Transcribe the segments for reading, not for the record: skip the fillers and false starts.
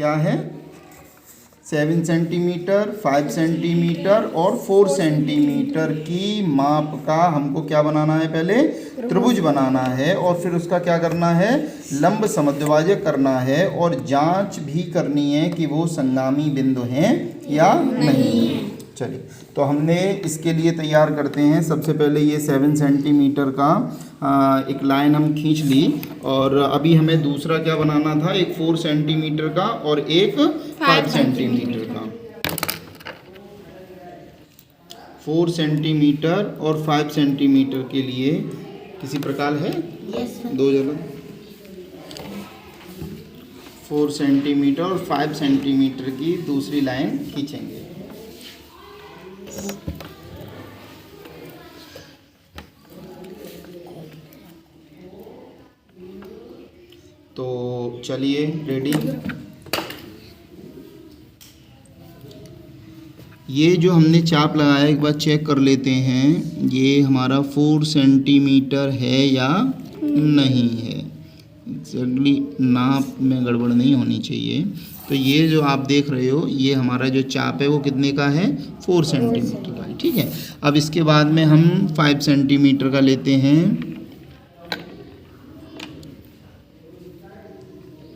क्या है 7 centimetre, 5 centimetre और 4 सेंटीमीटर की माप का हमको क्या बनाना है, पहले त्रिभुज बनाना है और फिर उसका क्या करना है, लंब समद्विभाजक करना है और जांच भी करनी है कि वो संगामी बिंदु हैं या नहीं। चलिए तो हमने इसके लिए तैयार करते हैं। सबसे पहले ये 7 सेंटीमीटर का एक लाइन हम खींच ली और अभी हमें दूसरा क्या बनाना था, एक 4 सेंटीमीटर का और एक 5 सेंटीमीटर का। 4 सेंटीमीटर और 5 सेंटीमीटर के लिए किसी प्रकार है? यस। दो जगह 4 सेंटीमीटर और 5 सेंटीमीटर की दूसरी लाइन खींचेंगे। तो चलिए रेडी। ये जो हमने चाप लगाया एक बार चेक कर लेते हैं, ये हमारा 4 सेंटीमीटर है या नहीं है। एग्जैक्टली नाप में गड़बड़ नहीं होनी चाहिए। तो ये जो आप देख रहे हो ये हमारा जो चाप है वो कितने का है, 4 सेंटीमीटर का है। ठीक है, अब इसके बाद में हम 5 सेंटीमीटर का लेते हैं।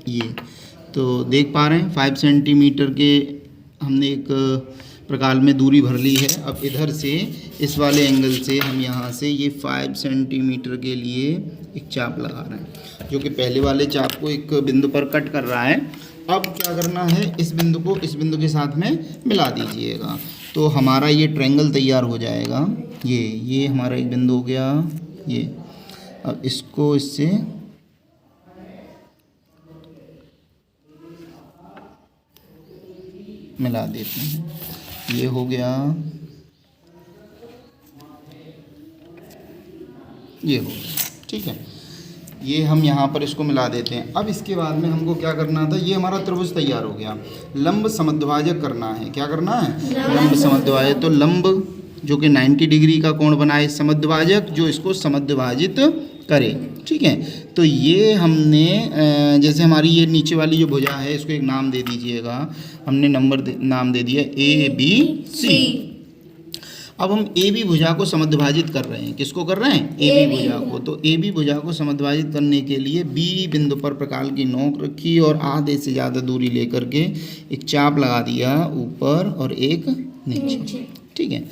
ये तो देख पा रहे हैं 5 सेंटीमीटर के हमने एक प्रकार में दूरी भर ली है। अब इधर से इस वाले एंगल से हम यहाँ से ये 5 सेंटीमीटर के लिए एक चाप लगा रहे हैं जो कि पहले वाले चाप को एक बिंदु पर कट कर रहा है। अब क्या करना है, इस बिंदु को इस बिंदु के साथ में मिला दीजिएगा तो हमारा ये ट्रायंगल तैयार हो जाएगा। ये हमारा एक बिंदु हो गया ये। अब इसको इससे मिला देते हैं, ये हो गया, ये हो गया। ठीक है, ये हम यहाँ पर इसको मिला देते हैं। अब इसके बाद में हमको क्या करना था, ये हमारा त्रिभुज तैयार हो गया। लंब समद्विभाजक करना है। क्या करना है, लंब समद्विभाजक। तो लंब जो कि 90 डिग्री का कोण बनाए, समद्विभाजक जो इसको समद्विभाजित करे। ठीक है, तो ये हमने जैसे हमारी ये नीचे वाली जो भुजा है इसको एक नाम दे दीजिएगा। हमने नाम दे दिया ABC। अब हम AB भुजा को समद्विभाजित कर रहे हैं। किसको कर रहे हैं, AB भुजा को। तो AB भुजा को समद्विभाजित करने के लिए B बिंदु पर प्रकार की नोक रखी और आधे से ज़्यादा दूरी लेकर के एक चाप लगा दिया ऊपर और एक नीचे। ठीक है,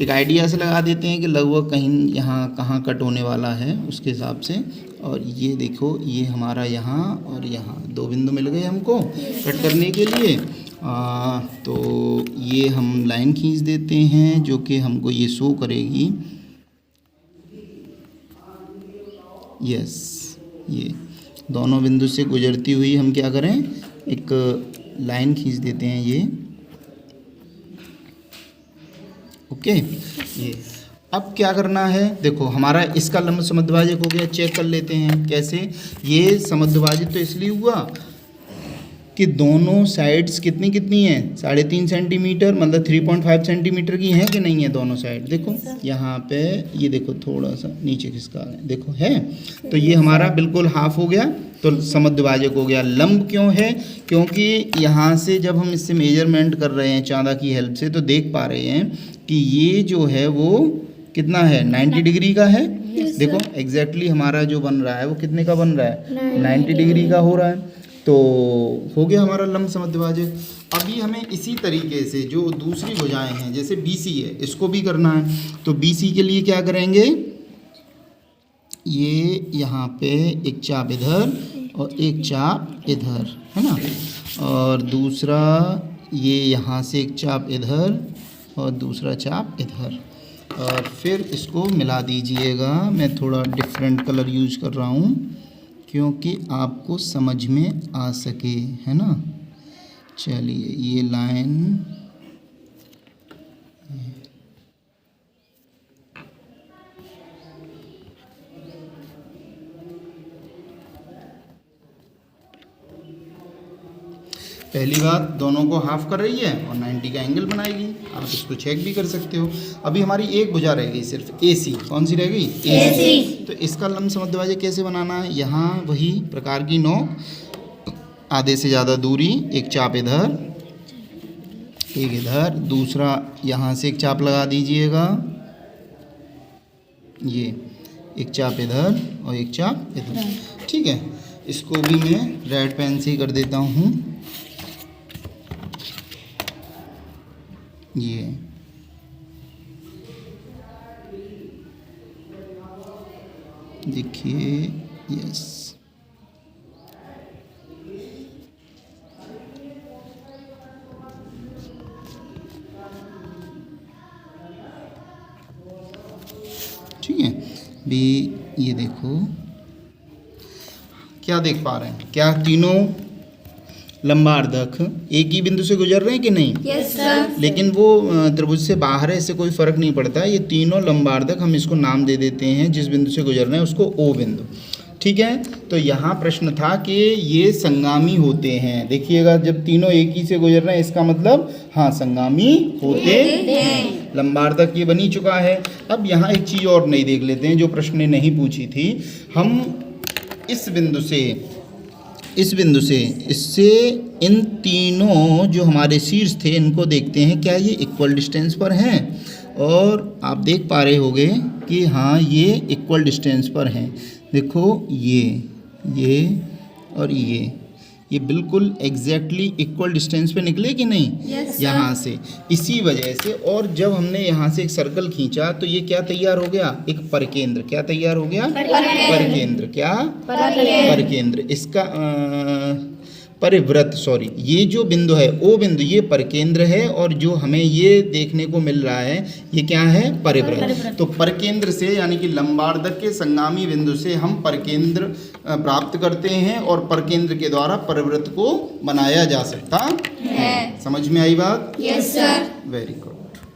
एक आइडिया से लगा देते हैं कि लगभग कहीं यहाँ कहाँ कट होने वाला है उसके हिसाब से। और ये देखो, ये हमारा यहाँ और यहाँ 2 बिंदु मिल गए हमको कट करने के लिए। तो ये हम लाइन खींच देते हैं जो कि हमको ये शो करेगी। यस, ये दोनों बिंदु से गुजरती हुई हम क्या करें, एक लाइन खींच देते हैं ये। ओके, ये अब क्या करना है, देखो हमारा इसका लंब समद्विभाजक हो गया। चेक कर लेते हैं कैसे। ये समद्विभाजित तो इसलिए हुआ कि दोनों साइड्स कितनी कितनी हैं, 3.5 सेंटीमीटर, मतलब 3.5 सेंटीमीटर की हैं कि नहीं है दोनों साइड। देखो यहाँ पे ये देखो थोड़ा सा नीचे खिसका है, देखो है। तो ये हमारा बिल्कुल हाफ हो गया, तो समद्विभाजक हो गया। लंब क्यों है, क्योंकि यहाँ से जब हम इससे मेजरमेंट कर रहे हैं चाँदा की हेल्प से तो देख पा रहे हैं कि ये जो है वो कितना है, 90 डिग्री का है। देखो एग्जैक्टली हमारा जो बन रहा है वो कितने का बन रहा है, 90 डिग्री का हो रहा है। तो हो गया हमारा लंब समद्विभाजक। अभी हमें इसी तरीके से जो दूसरी भुजाएं हैं जैसे BC है इसको भी करना है। तो BC के लिए क्या करेंगे, ये यहाँ पे एक चाप इधर और एक चाप इधर है ना, और दूसरा ये यहाँ से एक चाप इधर और दूसरा चाप इधर, और फिर इसको मिला दीजिएगा। मैं थोड़ा डिफरेंट कलर यूज कर रहा हूँ क्योंकि आपको समझ में आ सके, है ना। चलिए ये लाइन पहली बात दोनों को हाफ कर रही है और 90 का एंगल बनाएगी। आप इसको चेक भी कर सकते हो। अभी हमारी एक भुजा रह गई सिर्फ AC। कौन सी रह गई, AC। तो इसका लंब समद्विभाजक कैसे बनाना है, यहाँ वही प्रकार की नोक आधे से ज़्यादा दूरी, एक चाप इधर, एक इधर, दूसरा यहाँ से एक चाप लगा दीजिएगा, ये एक चाप इधर और एक चाप इधर। ठीक है, इसको भी मैं रेड पेन से ही कर देता हूँ। ये देखिए, यस, ठीक है। भी ये देखो, क्या देख पा रहे हैं, क्या तीनों लंबार्धक एक ही बिंदु से गुजर रहे हैं कि नहीं? Yes sir. लेकिन वो त्रिभुज से बाहर है, इससे कोई फर्क नहीं पड़ता। ये तीनों लंबार्धक हम इसको नाम दे देते हैं, जिस बिंदु से गुजर रहे हैं उसको ओ बिंदु। ठीक है, तो यहाँ प्रश्न था कि ये संगामी होते हैं। देखिएगा, जब तीनों एक ही से गुजर रहे हैं इसका मतलब हाँ संगामी होते हैं। लंबार्धक ये बनी चुका है। अब यहाँ एक चीज़ और नहीं देख लेते हैं जो प्रश्न ने नहीं पूछी थी। हम इस बिंदु से इससे इन तीनों जो हमारे शीर्ष थे इनको देखते हैं, क्या ये इक्वल डिस्टेंस पर हैं? और आप देख पा रहे होंगे कि हाँ ये इक्वल डिस्टेंस पर हैं। देखो ये और ये बिल्कुल एग्जैक्टली इक्वल डिस्टेंस पे निकले कि नहीं? Yes, यहाँ से, इसी वजह से। और जब हमने यहाँ से एक सर्कल खींचा तो ये क्या तैयार हो गया? एक परकेंद्र। क्या तैयार हो गया? परकेंद्र। क्या? परकेंद्र। इसका परिवृत्त, सॉरी, ये जो बिंदु है ओ बिंदु, ये परकेंद्र है, और जो हमें ये देखने को मिल रहा है ये क्या है? परिवृत्त। तो परकेंद्र से यानी कि लंबार्धक के संगामी बिंदु से हम परकेंद्र प्राप्त करते हैं, और परकेंद्र के द्वारा परिवृत्त को बनाया जा सकता है। समझ में आई बात? Yes sir. Very good.